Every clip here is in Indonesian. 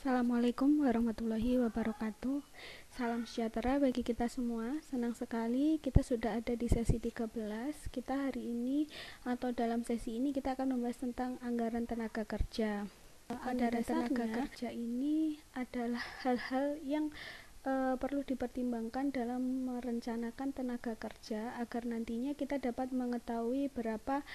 Assalamualaikum warahmatullahi wabarakatuh. Salam sejahtera bagi kita semua. Senang sekali kita sudah ada di sesi 13. Kita hari ini atau dalam sesi ini kita akan membahas tentang anggaran tenaga kerja. Anggaran tenaga kerja ini adalah hal-hal yang perlu dipertimbangkan dalam merencanakan tenaga kerja agar nantinya kita dapat mengetahui berapa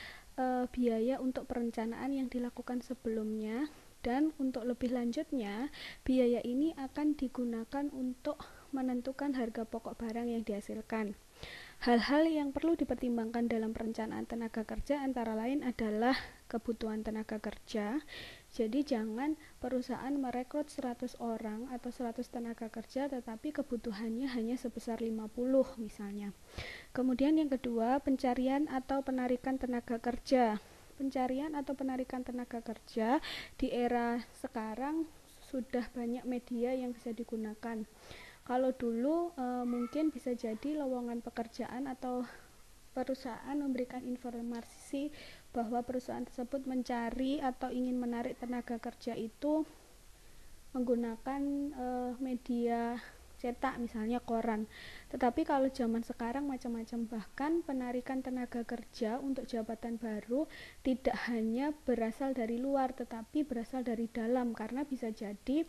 biaya untuk perencanaan yang dilakukan sebelumnya. Dan untuk lebih lanjutnya, biaya ini akan digunakan untuk menentukan harga pokok barang yang dihasilkan. Hal-hal yang perlu dipertimbangkan dalam perencanaan tenaga kerja antara lain adalah kebutuhan tenaga kerja. Jadi jangan perusahaan merekrut 100 orang atau 100 tenaga kerja tetapi kebutuhannya hanya sebesar 50 misalnya. Kemudian yang kedua, pencarian atau penarikan tenaga kerja. Pencarian atau penarikan tenaga kerja di era sekarang sudah banyak media yang bisa digunakan. Kalau dulu mungkin bisa jadi lowongan pekerjaan atau perusahaan memberikan informasi bahwa perusahaan tersebut mencari atau ingin menarik tenaga kerja itu menggunakan media cetak, misalnya koran. Tetapi kalau zaman sekarang macam-macam, bahkan penarikan tenaga kerja untuk jabatan baru tidak hanya berasal dari luar tetapi berasal dari dalam, karena bisa jadi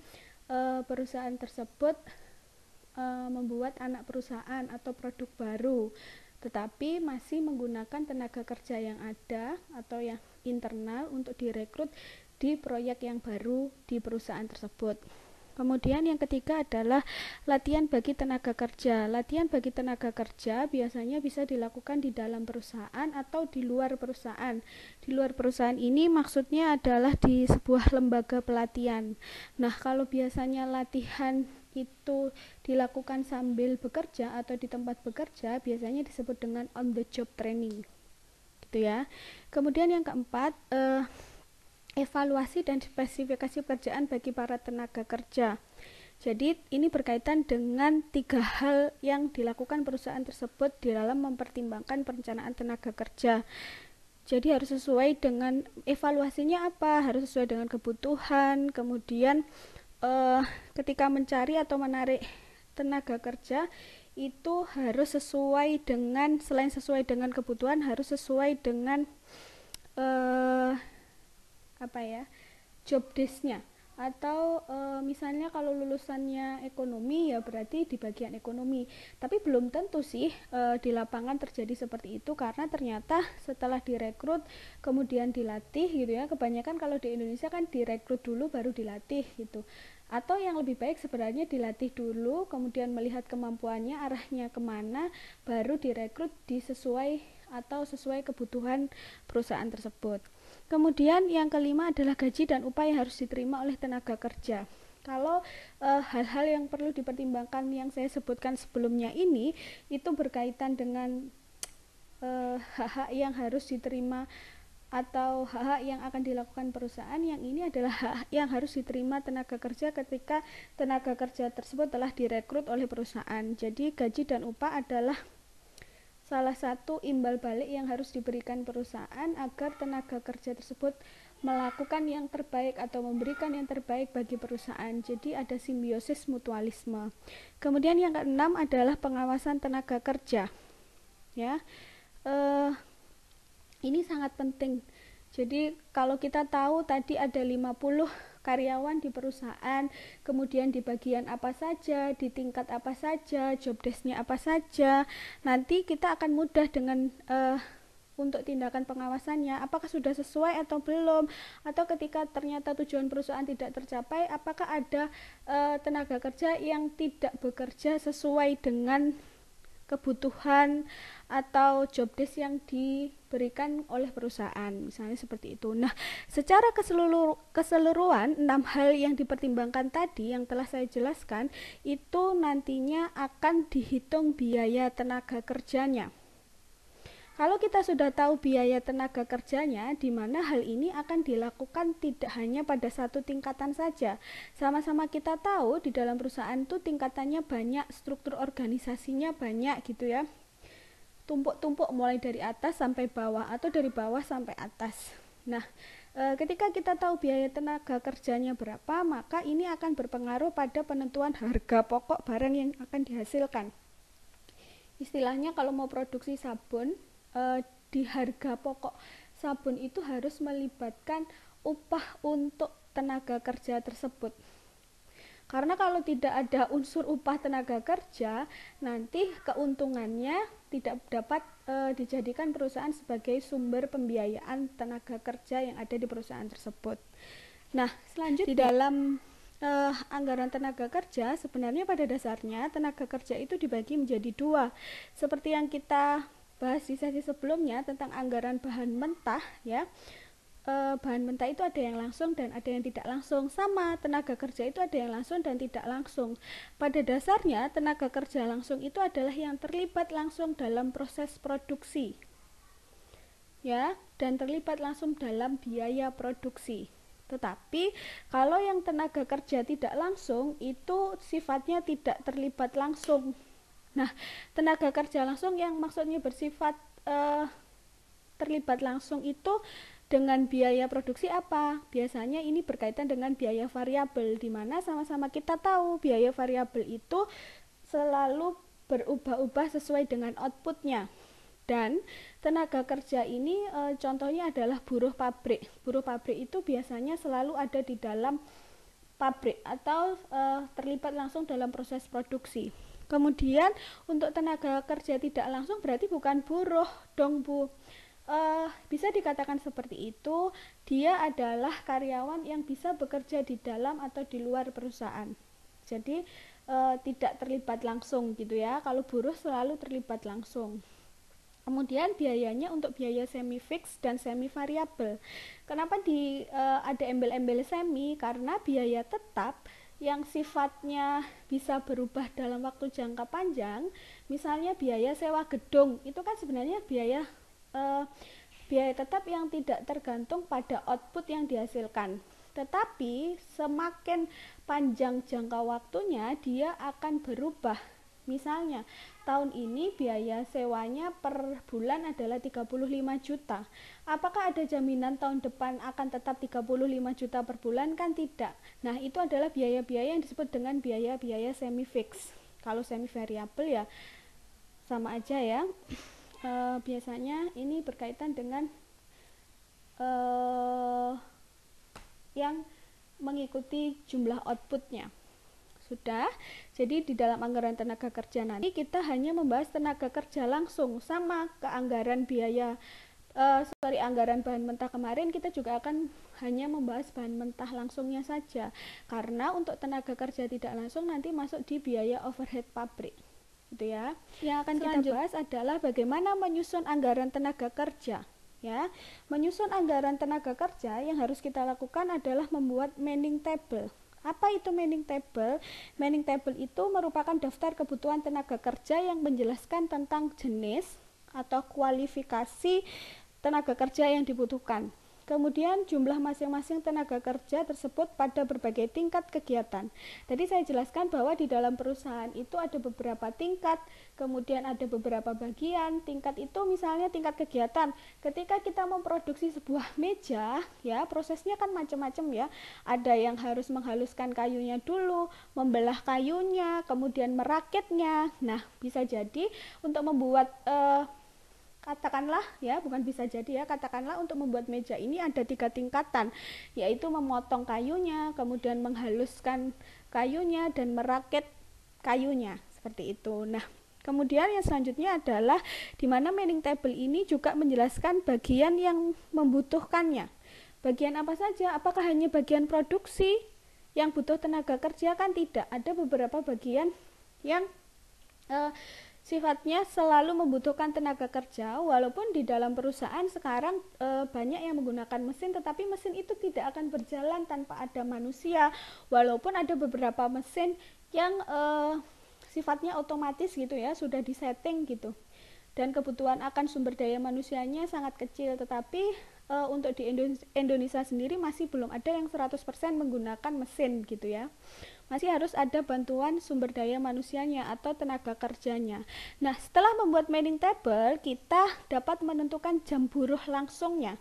perusahaan tersebut membuat anak perusahaan atau produk baru tetapi masih menggunakan tenaga kerja yang ada atau yang internal untuk direkrut di proyek yang baru di perusahaan tersebut. Kemudian yang ketiga adalah latihan bagi tenaga kerja. Latihan bagi tenaga kerja biasanya bisa dilakukan di dalam perusahaan atau di luar perusahaan. Di luar perusahaan ini maksudnya adalah di sebuah lembaga pelatihan. Nah, kalau biasanya latihan itu dilakukan sambil bekerja atau di tempat bekerja, biasanya disebut dengan on the job training. Gitu ya. Kemudian yang keempat, evaluasi dan spesifikasi pekerjaan bagi para tenaga kerja. Jadi ini berkaitan dengan 3 hal yang dilakukan perusahaan tersebut di dalam mempertimbangkan perencanaan tenaga kerja. Jadi harus sesuai dengan evaluasinya apa, harus sesuai dengan kebutuhan. Kemudian ketika mencari atau menarik tenaga kerja itu harus sesuai dengan, selain sesuai dengan kebutuhan, harus sesuai dengan job desk-nya. Atau misalnya kalau lulusannya ekonomi ya berarti di bagian ekonomi, tapi belum tentu sih di lapangan terjadi seperti itu, karena ternyata setelah direkrut kemudian dilatih gitu ya. Kebanyakan kalau di Indonesia kan direkrut dulu baru dilatih gitu, atau yang lebih baik sebenarnya dilatih dulu kemudian melihat kemampuannya arahnya kemana, baru direkrut sesuai kebutuhan perusahaan tersebut. Kemudian yang kelima adalah gaji dan upah yang harus diterima oleh tenaga kerja. Kalau hal-hal yang perlu dipertimbangkan yang saya sebutkan sebelumnya ini itu berkaitan dengan hak-hak yang harus diterima atau hak-hak yang akan dilakukan perusahaan, yang ini adalah hak yang harus diterima tenaga kerja ketika tenaga kerja tersebut telah direkrut oleh perusahaan. Jadi gaji dan upah adalah salah satu imbal balik yang harus diberikan perusahaan agar tenaga kerja tersebut melakukan yang terbaik atau memberikan yang terbaik bagi perusahaan. Jadi ada simbiosis mutualisme. Kemudian yang keenam adalah pengawasan tenaga kerja. Ya, ini sangat penting. Jadi kalau kita tahu tadi ada 50 karyawan di perusahaan, kemudian di bagian apa saja, di tingkat apa saja, job desk-nya apa saja, nanti kita akan mudah dengan untuk tindakan pengawasannya, apakah sudah sesuai atau belum, atau ketika ternyata tujuan perusahaan tidak tercapai, apakah ada tenaga kerja yang tidak bekerja sesuai dengan kebutuhan atau job desk yang diberikan oleh perusahaan, misalnya seperti itu. Nah, secara keseluruhan 6 hal yang dipertimbangkan tadi yang telah saya jelaskan itu nantinya akan dihitung biaya tenaga kerjanya. Kalau kita sudah tahu biaya tenaga kerjanya, di mana hal ini akan dilakukan tidak hanya pada satu tingkatan saja. Sama-sama kita tahu di dalam perusahaan itu tingkatannya banyak, struktur organisasinya banyak gitu ya. Tumpuk-tumpuk mulai dari atas sampai bawah atau dari bawah sampai atas. Nah, Ketika kita tahu biaya tenaga kerjanya berapa, maka ini akan berpengaruh pada penentuan harga pokok barang yang akan dihasilkan. Istilahnya kalau mau produksi sabun, di harga pokok sabun itu harus melibatkan upah untuk tenaga kerja tersebut. Karena kalau tidak ada unsur upah tenaga kerja, nanti keuntungannya tidak dapat dijadikan perusahaan sebagai sumber pembiayaan tenaga kerja yang ada di perusahaan tersebut. Nah, selanjutnya di dalam anggaran tenaga kerja, sebenarnya pada dasarnya tenaga kerja itu dibagi menjadi dua. Seperti yang kita bahas di sesi sebelumnya tentang anggaran bahan mentah, ya. Bahan mentah itu ada yang langsung dan ada yang tidak langsung. Sama, tenaga kerja itu ada yang langsung dan tidak langsung. Pada dasarnya tenaga kerja langsung itu adalah yang terlibat langsung dalam proses produksi, ya, dan terlibat langsung dalam biaya produksi. Tetapi kalau yang tenaga kerja tidak langsung itu sifatnya tidak terlibat langsung. Nah, tenaga kerja langsung yang maksudnya bersifat terlibat langsung itu dengan biaya produksi apa? Biasanya ini berkaitan dengan biaya variabel, di mana sama-sama kita tahu biaya variabel itu selalu berubah-ubah sesuai dengan outputnya. Dan tenaga kerja ini contohnya adalah buruh pabrik. Buruh pabrik itu biasanya selalu ada di dalam pabrik atau terlibat langsung dalam proses produksi. Kemudian untuk tenaga kerja tidak langsung berarti bukan buruh dong, Bu. Bisa dikatakan seperti itu, dia adalah karyawan yang bisa bekerja di dalam atau di luar perusahaan. Jadi tidak terlibat langsung gitu ya. Kalau buruh selalu terlibat langsung. Kemudian biayanya untuk biaya semi fix dan semi variabel. Kenapa ada embel-embel semi? Karena biaya tetap yang sifatnya bisa berubah dalam waktu jangka panjang, misalnya biaya sewa gedung, itu kan sebenarnya biaya tetap yang tidak tergantung pada output yang dihasilkan. Tetapi semakin panjang jangka waktunya, dia akan berubah. Misalnya, tahun ini biaya sewanya per bulan adalah 35 juta. Apakah ada jaminan tahun depan akan tetap 35 juta per bulan? Kan tidak. Nah, itu adalah biaya-biaya yang disebut dengan biaya-biaya semi fix. Kalau semi variabel ya sama aja ya. Biasanya ini berkaitan dengan yang mengikuti jumlah outputnya. Sudah, jadi di dalam anggaran tenaga kerja nanti kita hanya membahas tenaga kerja langsung, sama ke anggaran biaya anggaran bahan mentah kemarin kita juga akan hanya membahas bahan mentah langsungnya saja, karena untuk tenaga kerja tidak langsung nanti masuk di biaya overhead pabrik. Gitu ya. Yang akan kita bahas adalah bagaimana menyusun anggaran tenaga kerja. Ya, menyusun anggaran tenaga kerja yang harus kita lakukan adalah membuat manning table. Apa itu manning table? Manning table itu merupakan daftar kebutuhan tenaga kerja yang menjelaskan tentang jenis atau kualifikasi tenaga kerja yang dibutuhkan. Kemudian jumlah masing-masing tenaga kerja tersebut pada berbagai tingkat kegiatan. Tadi saya jelaskan bahwa di dalam perusahaan itu ada beberapa tingkat, kemudian ada beberapa bagian. Tingkat itu misalnya tingkat kegiatan. Ketika kita memproduksi sebuah meja, ya prosesnya kan macam-macam ya. Ada yang harus menghaluskan kayunya dulu, membelah kayunya, kemudian merakitnya. Nah, bisa jadi untuk membuat katakanlah ya, bukan bisa jadi ya, katakanlah untuk membuat meja ini ada 3 tingkatan, yaitu memotong kayunya, kemudian menghaluskan kayunya, dan merakit kayunya, seperti itu. Nah, kemudian yang selanjutnya adalah di mana manning table ini juga menjelaskan bagian yang membutuhkannya. Bagian apa saja? Apakah hanya bagian produksi yang butuh tenaga kerja? Kan tidak, ada beberapa bagian yang sifatnya selalu membutuhkan tenaga kerja, walaupun di dalam perusahaan sekarang banyak yang menggunakan mesin, tetapi mesin itu tidak akan berjalan tanpa ada manusia, walaupun ada beberapa mesin yang sifatnya otomatis gitu ya, sudah disetting gitu, dan kebutuhan akan sumber daya manusianya sangat kecil. Tetapi untuk di Indonesia sendiri masih belum ada yang 100% menggunakan mesin gitu ya. Masih harus ada bantuan sumber daya manusianya atau tenaga kerjanya. Nah, setelah membuat manning table, kita dapat menentukan jam buruh langsungnya.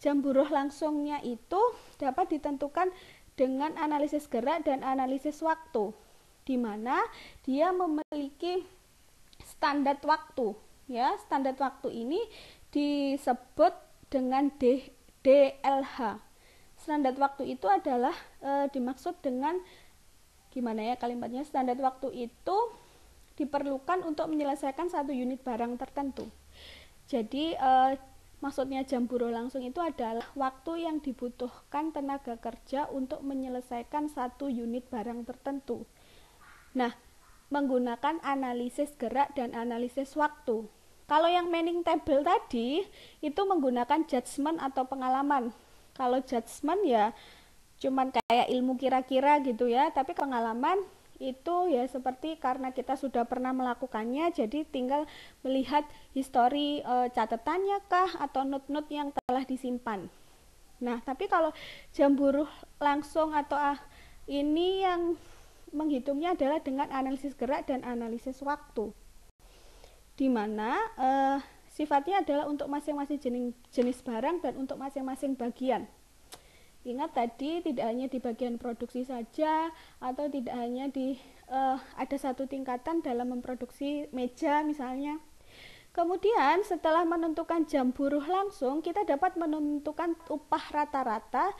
jam buruh langsungnya itu dapat ditentukan dengan analisis gerak dan analisis waktu, di mana dia memiliki standar waktu. Ya, standar waktu ini disebut dengan DLH. Standar waktu itu adalah dimaksud dengan gimana ya kalimatnya, standar waktu itu diperlukan untuk menyelesaikan satu unit barang tertentu. Jadi maksudnya jam buruh langsung itu adalah waktu yang dibutuhkan tenaga kerja untuk menyelesaikan satu unit barang tertentu. Nah, menggunakan analisis gerak dan analisis waktu. Kalau yang Manning table tadi itu menggunakan judgement atau pengalaman. Kalau judgement ya cuman kayak ilmu kira-kira gitu ya, tapi pengalaman itu ya seperti karena kita sudah pernah melakukannya, jadi tinggal melihat histori catatannya kah atau not-not yang telah disimpan. Nah, tapi kalau jam buruh langsung atau ini yang menghitungnya adalah dengan analisis gerak dan analisis waktu, di mana sifatnya adalah untuk masing-masing jenis barang dan untuk masing-masing bagian. Ingat tadi tidak hanya di bagian produksi saja, atau tidak hanya di ada satu tingkatan dalam memproduksi meja misalnya. Kemudian setelah menentukan jam buruh langsung, kita dapat menentukan upah rata-rata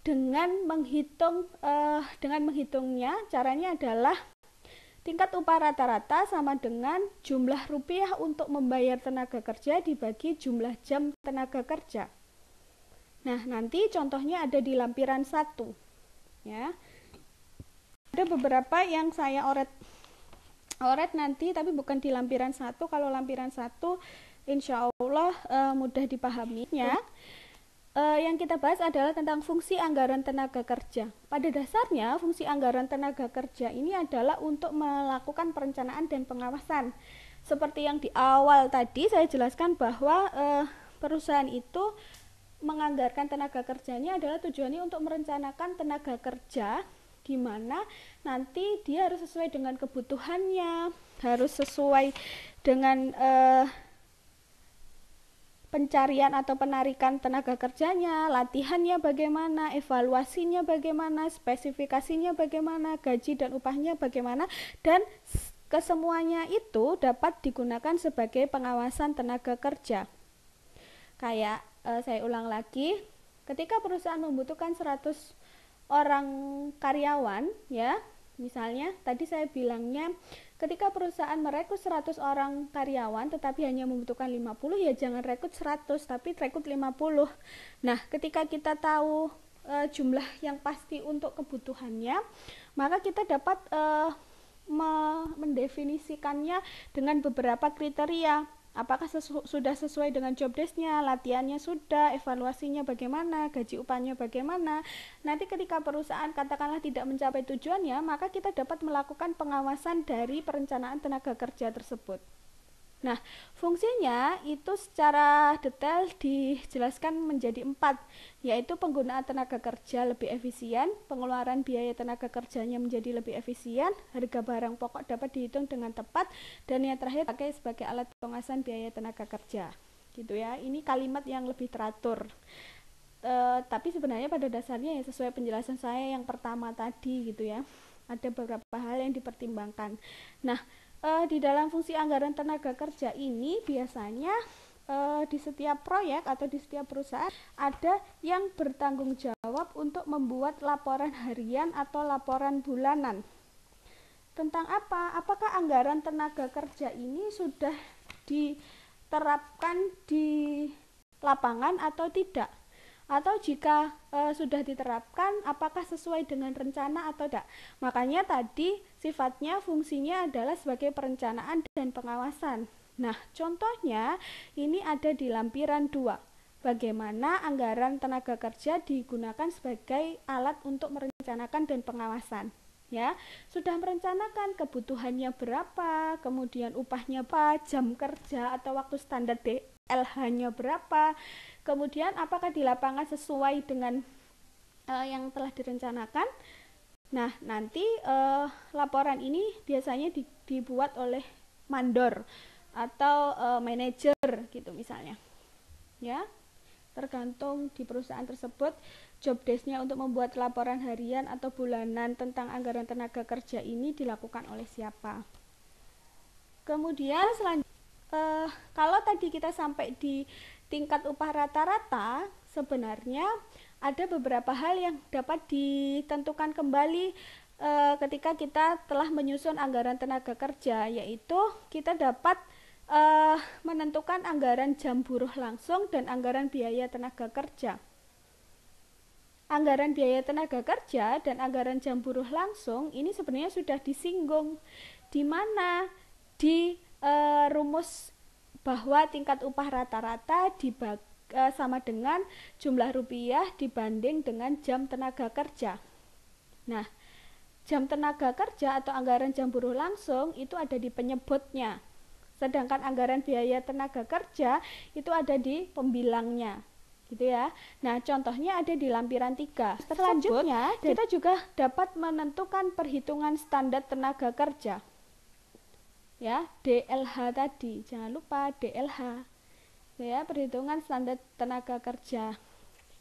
dengan menghitungnya. Caranya adalah tingkat upah rata-rata sama dengan jumlah rupiah untuk membayar tenaga kerja dibagi jumlah jam tenaga kerja. Nah, nanti contohnya ada di lampiran 1. Ya. Ada beberapa yang saya oret nanti, tapi bukan di lampiran 1. Kalau lampiran 1 insya Allah mudah dipahaminya. Yang kita bahas adalah tentang fungsi anggaran tenaga kerja. Pada dasarnya, fungsi anggaran tenaga kerja ini adalah untuk melakukan perencanaan dan pengawasan. Seperti yang di awal tadi saya jelaskan bahwa perusahaan itu menganggarkan tenaga kerjanya adalah tujuannya untuk merencanakan tenaga kerja, di mana nanti dia harus sesuai dengan kebutuhannya, harus sesuai dengan pencarian atau penarikan tenaga kerjanya, latihannya bagaimana, evaluasinya bagaimana, spesifikasinya bagaimana, gaji dan upahnya bagaimana, dan kesemuanya itu dapat digunakan sebagai pengawasan tenaga kerja. Kayak saya ulang lagi, ketika perusahaan membutuhkan 100 orang karyawan, ya, misalnya tadi saya bilangnya ketika perusahaan merekrut 100 orang karyawan tetapi hanya membutuhkan 50, ya jangan rekrut 100 tapi rekrut 50. Nah, ketika kita tahu jumlah yang pasti untuk kebutuhannya, maka kita dapat mendefinisikannya dengan beberapa kriteria. Apakah sudah sesuai dengan job desk-nya, latihannya sudah, evaluasinya bagaimana, gaji upahnya bagaimana. Nanti ketika perusahaan katakanlah tidak mencapai tujuannya, maka kita dapat melakukan pengawasan dari perencanaan tenaga kerja tersebut. Nah, fungsinya itu secara detail dijelaskan menjadi 4, yaitu penggunaan tenaga kerja lebih efisien, pengeluaran biaya tenaga kerjanya menjadi lebih efisien, harga barang pokok dapat dihitung dengan tepat, dan yang terakhir pakai sebagai alat pengawasan biaya tenaga kerja. Gitu ya. Ini kalimat yang lebih teratur. Tapi sebenarnya pada dasarnya ya sesuai penjelasan saya yang pertama tadi gitu ya. Ada beberapa hal yang dipertimbangkan. Nah, di dalam fungsi anggaran tenaga kerja ini biasanya di setiap proyek atau di setiap perusahaan ada yang bertanggung jawab untuk membuat laporan harian atau laporan bulanan. Tentang apa? Apakah anggaran tenaga kerja ini sudah diterapkan di lapangan atau tidak? Atau jika sudah diterapkan, apakah sesuai dengan rencana atau tidak? Makanya tadi sifatnya fungsinya adalah sebagai perencanaan dan pengawasan. Nah, contohnya ini ada di lampiran 2. Bagaimana anggaran tenaga kerja digunakan sebagai alat untuk merencanakan dan pengawasan. Ya, sudah merencanakan kebutuhannya berapa, kemudian upahnya apa, jam kerja atau waktu standar DLH-nya berapa, kemudian apakah di lapangan sesuai dengan yang telah direncanakan. Nah, nanti laporan ini biasanya dibuat oleh mandor atau manajer gitu misalnya. Ya. tergantung di perusahaan tersebut job desk-nya untuk membuat laporan harian atau bulanan tentang anggaran tenaga kerja ini dilakukan oleh siapa. Kemudian kalau tadi kita sampai di tingkat upah rata-rata, sebenarnya ada beberapa hal yang dapat ditentukan kembali ketika kita telah menyusun anggaran tenaga kerja, yaitu kita dapat menentukan anggaran jam buruh langsung dan anggaran biaya tenaga kerja. Anggaran biaya tenaga kerja dan anggaran jam buruh langsung ini sebenarnya sudah disinggung di mana di rumus bahwa tingkat upah rata-rata sama dengan jumlah rupiah dibanding dengan jam tenaga kerja. Nah, jam tenaga kerja atau anggaran jam buruh langsung itu ada di penyebutnya, sedangkan anggaran biaya tenaga kerja itu ada di pembilangnya, gitu ya. Nah, contohnya ada di lampiran 3. Selanjutnya, kita juga dapat menentukan perhitungan standar tenaga kerja. Ya, DLH tadi, jangan lupa DLH. Ya, perhitungan standar tenaga kerja.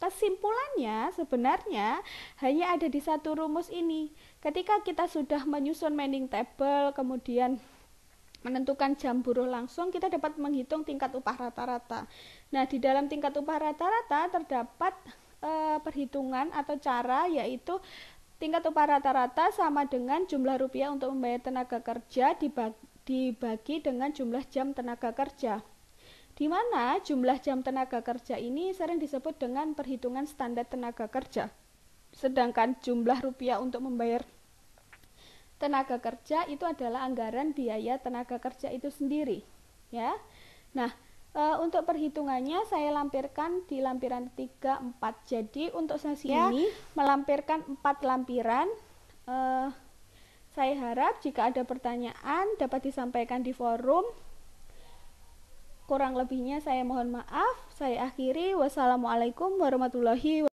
Kesimpulannya sebenarnya hanya ada di satu rumus ini. Ketika kita sudah menyusun manning table, kemudian menentukan jam buruh langsung, kita dapat menghitung tingkat upah rata-rata. Nah, di dalam tingkat upah rata-rata terdapat perhitungan atau cara, yaitu tingkat upah rata-rata sama dengan jumlah rupiah untuk membayar tenaga kerja dibagi dengan jumlah jam tenaga kerja, di mana jumlah jam tenaga kerja ini sering disebut dengan perhitungan standar tenaga kerja, sedangkan jumlah rupiah untuk membayar tenaga kerja itu adalah anggaran biaya tenaga kerja itu sendiri, ya. Nah, untuk perhitungannya saya lampirkan di lampiran 3, 4. Jadi untuk sesi ini melampirkan 4 lampiran. Saya harap jika ada pertanyaan dapat disampaikan di forum. Kurang lebihnya saya mohon maaf. Saya akhiri. Wassalamualaikum warahmatullahi wabarakatuh.